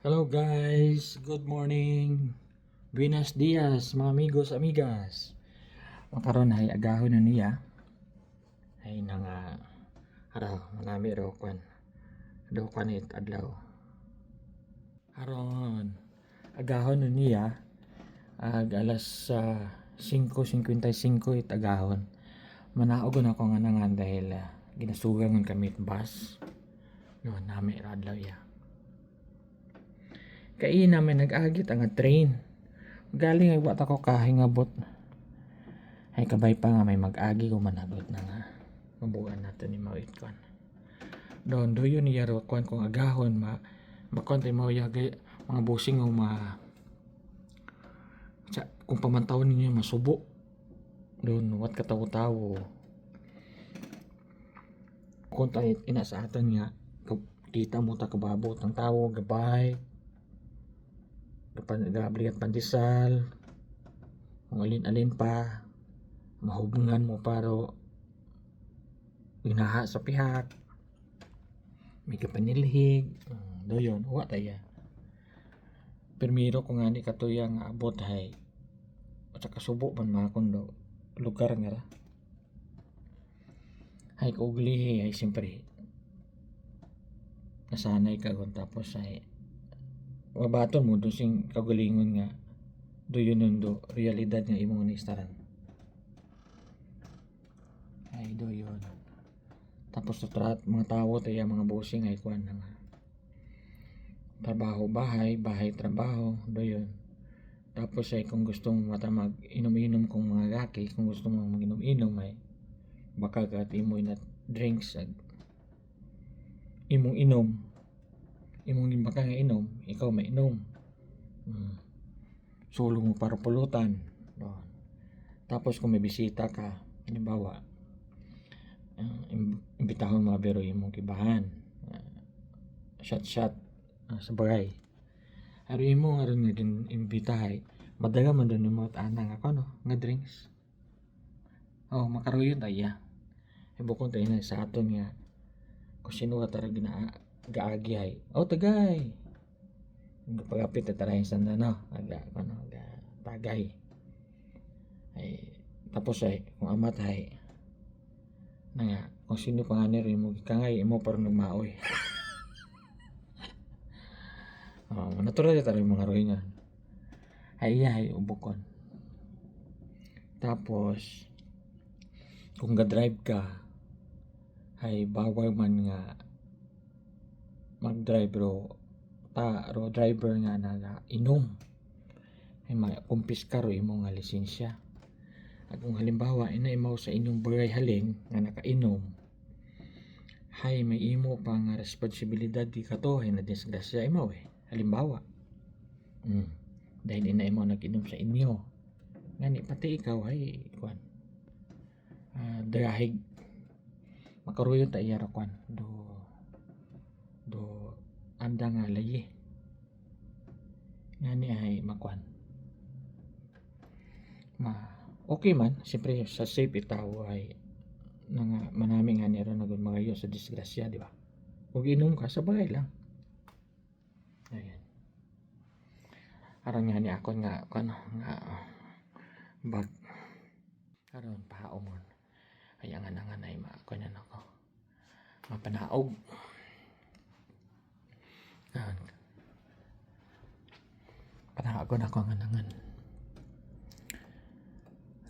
Hello guys, good morning. Buenos dias mga amigos, amigas. Makaron ay agahon na niya. Ay nang araw, manami raw kwan. Daw kwanit adlaw. Aron, agahon na niya. Alas 5:55 it agahon. Manaog na ako nga nangan dahil ginasugan kami bus. No, nami ra adlaw ya. Kaya namin nag-agit ang train. Galing ay wat ako kahingabot. Ay kabay pa nga may mag-agi ko managot na nga. Mabuan natin ni Mawit Kwan. Doon do yun niya kwan kung agahon makontay mo yagay mga busing o kung pamantawon ninyo masubo. Doon wat katawo-tawo. Kung tayo ina sa atin nga kita mo ta kababot ng tawo gabay. Gabligat pandesal. Kung alin-alin pa mahubungan mo paro ginaha sa pihak may kapanilhig do yun wa taya permiro ko nga ni katuyang abot hay at saka subo man makon do lugar nga ra hay kugli hay siyempre nasanay ka kung tapos ay mabaton mo do sing kagalingon nga do yun nun do realidad nga imong nistaran ay do yun. Tapos mga tao tayo mga bossing ay kuan na nga. Trabaho bahay, bahay trabaho, do yun. Tapos ay kung gusto mo mag inom-inom kung mga gaki, kung gusto mo mag-inom-inom ay baka ka imoy na drinks ag imong inom. Imong baka nga inom, ikaw may inom. Solo mo para pulutan. Doon. Tapos kung may bisita ka, halimbawa, imbitahon mga biro imong kibahan shot sa bagay pero imo nga rin nga din imbitahay madaga man doon yung mga anang ako no nga drinks makaroon tayo ibukon tayo na sa aton nga kung sino ka tara gaagi ay tagay pagapit na tarahin sa no tagay ay tapos ay kung amat ay na nga kung sino pa nga nero mo kangay mo parang nagmaoy natural tayo mga roy nga ay ubukon tapos kung ga-drive ka ay bawal man nga mag-drive ro driver nga na inom ay makumpis ka ro imong nga lisensya. At kung halimbawa inaimaw sa inyong bagay halin nga nakainom hay may imo pang responsibilidad di katohin na disgrasya imaw halimbawa dahil inaimaw nag-inom sa inyo ngani pati ikaw ay kwan dahig makaruyon ta iyara kwan do anda nga layi ngani ay makwan okay man, siyempre sa safe itaw ay nga manami nga nero nagmagayo sa disgrasya, di ba? Kung inom ka, sabay lang. Ayan. Aron nga ni ako nga bag aron pahaumon. Kaya nga nanganay ako na ako. Mapanaog. Ayan. Panaog na ako nga nangan.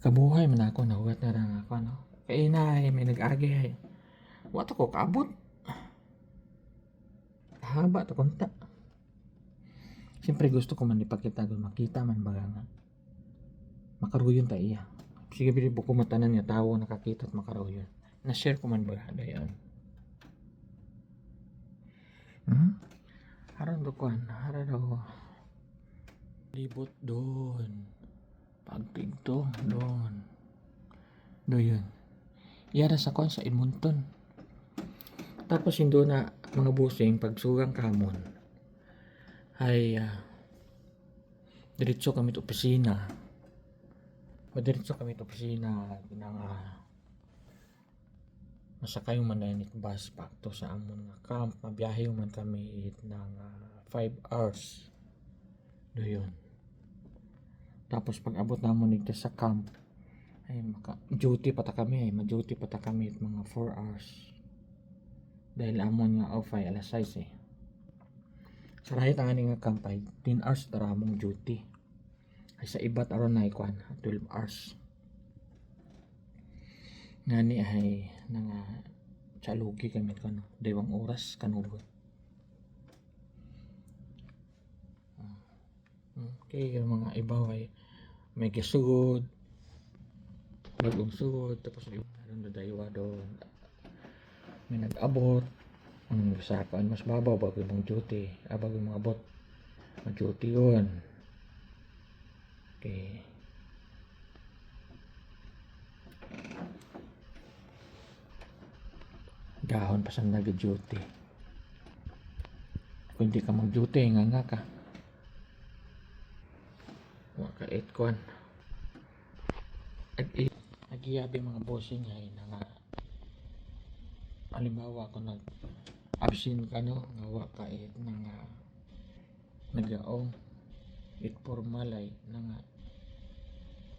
Kabuhay man ako nahugat na lang ako no kaya na may nag-agi ay wat ako kaabot haba to konta siyempre gusto ko man ipakita kung makita man baga nga makaruyon ta iya sige bili buko matanan niya tao nakakita at makaruyon na share ko man baga dayon haron do kwan haron do libot doon pagpigto doon do yun yara sa kon sa Edmonton tapos indo na mga busing pagsugang kamon ay diretso kami to opisina nang masakay man na bus back to sa amon nga camp mabiyahe man kami ng 5 hours. Doon. Tapos pag abot namon dito sa camp, ay duty pa ta kami, ma-duty pa ta kami mga 4 hours. Dahil amon nga off ay alas 6 eh. Sa rahit ang nga camp ay 10 hours tara among duty. Ay sa ibat aron na ikuan 12 hours. Ngani ay nga chalugi kami kano, dewang oras kanugot. Okay, yung mga ibaw ay may kisugod, bagong sugod, tapos yung ano daywa doon, may nag-abot, ang usapan mas babaw bago yung duty, bago yung mga abot, mag-duty yun. Okay. Gahon pa sa nag-duty. Kung hindi ka mag-duty, nga ka. Waka 8 kwan. Nagiyabi mga bossing ay nga halimbawa kung nag-absent ka no, nga waka 8 nga nagaong 8 formal ay nga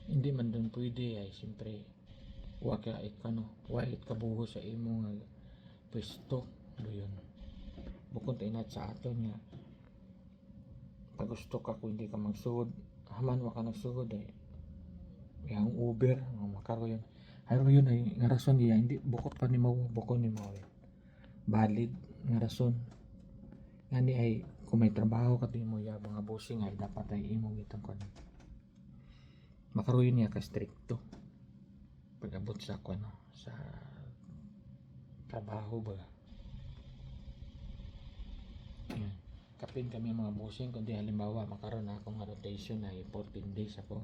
hindi man doon pwede ay siyempre waka 8 ka no, wait ka buho sa imo nga pwesto doon. Bukod inat sa aton nga pag gusto ka kung hindi ka magsugod haman wa ka nagsugod eh yang Uber nga makaro yun haro yun ay nga rason niya hindi bukod pa ni mo bukod ni mo valid nga rason nga ni ay kung may trabaho ka mo ya mga bossing ay dapat ay imong itong kon makaro yun niya ka stricto pag abot sa kon sa trabaho ba yan. Kapin kami mga bossing kundi halimbawa makaroon na akong rotation ay 14 days ako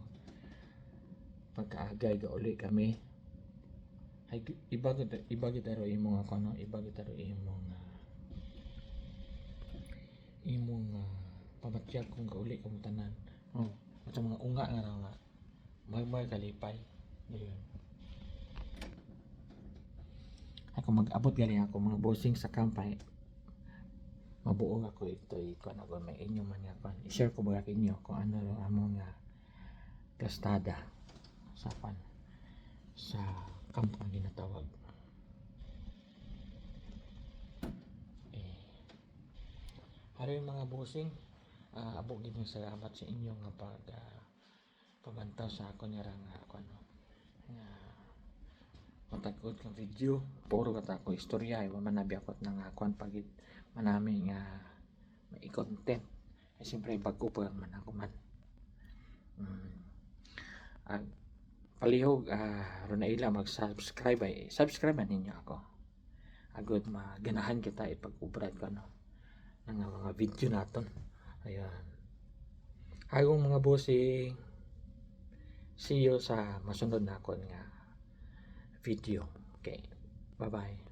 pagkaagay ga uli kami ay iba kita ro imong ako no iba kita ro imong pamatiyag kung gauli kung tanan at mga unga nga raw nga may kalipay yun ako mag-abot galing ako mga bossing sa kampay mabuo ako ito kung ano may inyo man nga i-share ko ba inyo kung ano among plastada sa kampo ang ginatawag haro yung mga bossing abog gid salamat sa inyo nga pabantaw sa ako nga matagod kang video puro ka ako istorya wa man nabi ako nang kuan pagid manami nga may content ay siyempre bago pa man ako man palihog Ronaila mag-subscribe ay subscribe man ninyo ako agad maganahan kita ipag-ubrad ko no ng mga video naton ayan agong mga bossing see you sa masunod na ako nga video okay bye bye